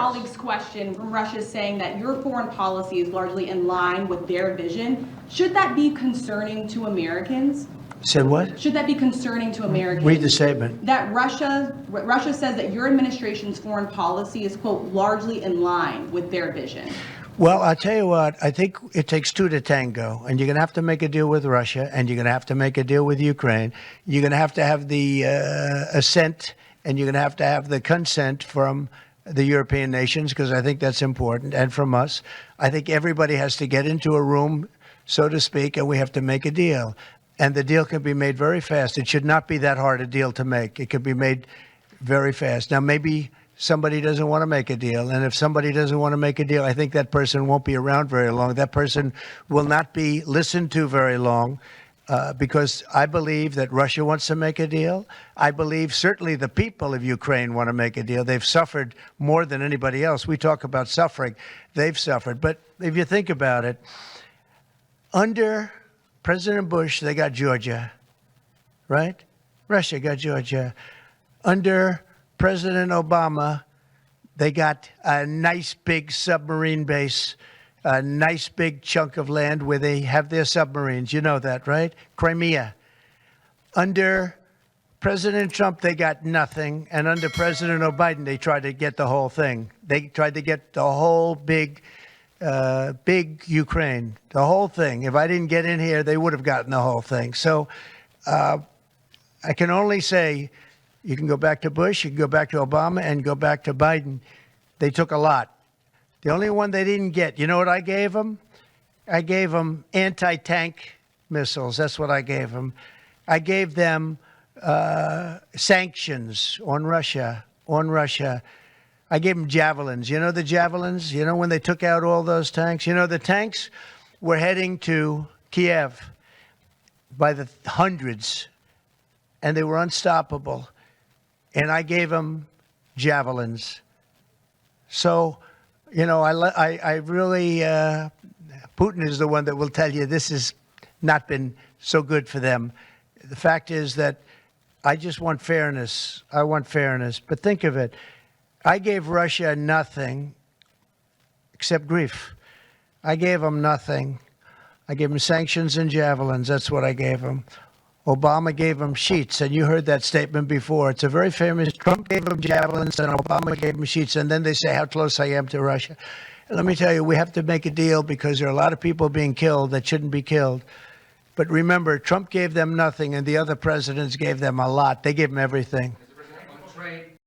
colleague's question from Russia saying that your foreign policy is largely in line with their vision. Should that be concerning to Americans? Said what? Should that be concerning to Americans? Read the statement. That Russia says that your administration's foreign policy is, quote, largely in line with their vision. Well, I'll tell you what, I think it takes two to tango, and you're going to have to make a deal with Russia, and you're going to have to make a deal with Ukraine. You're going to have the assent, and you're going to have the consent from the European nations, because I think that's important, and from us. I think everybody has to get into a room, so to speak, and we have to make a deal. And the deal can be made very fast. It should not be that hard a deal to make. It could be made very fast. Now, maybe somebody doesn't want to make a deal. And if somebody doesn't want to make a deal, I think that person won't be around very long. That person will not be listened to very long because I believe that Russia wants to make a deal. I believe certainly the people of Ukraine want to make a deal. They've suffered more than anybody else. We talk about suffering. They've suffered. But if you think about it, under President Bush, they got Georgia, right? Russia got Georgia. Under President Obama, they got a nice big submarine base, a nice big chunk of land where they have their submarines. You know that, right? Crimea. Under President Trump, they got nothing. And under President Biden, they tried to get the whole thing. They tried to get the whole big Ukraine, the whole thing. If I didn't get in here, they would have gotten the whole thing. So I can only say you can go back to Bush, you can go back to Obama, and go back to Biden. They took a lot. The only one they didn't get, you know what I gave them? I gave them anti-tank missiles. That's what I gave them. I gave them sanctions on Russia. I gave them javelins. You know the javelins? You know when they took out all those tanks? You know the tanks were heading to Kiev by the hundreds, and they were unstoppable. And I gave them javelins. So, you know, I really, Putin is the one that will tell you this has not been so good for them. The fact is that I just want fairness. I want fairness. But think of it. I gave Russia nothing except grief. I gave them nothing. I gave them sanctions and javelins. That's what I gave them. Obama gave them sheets, and you heard that statement before. It's a very famous. Trump gave them javelins, and Obama gave them sheets, and then they say how close I am to Russia. And let me tell you, we have to make a deal because there are a lot of people being killed that shouldn't be killed. But remember, Trump gave them nothing, and the other presidents gave them a lot. They gave them everything. Trade.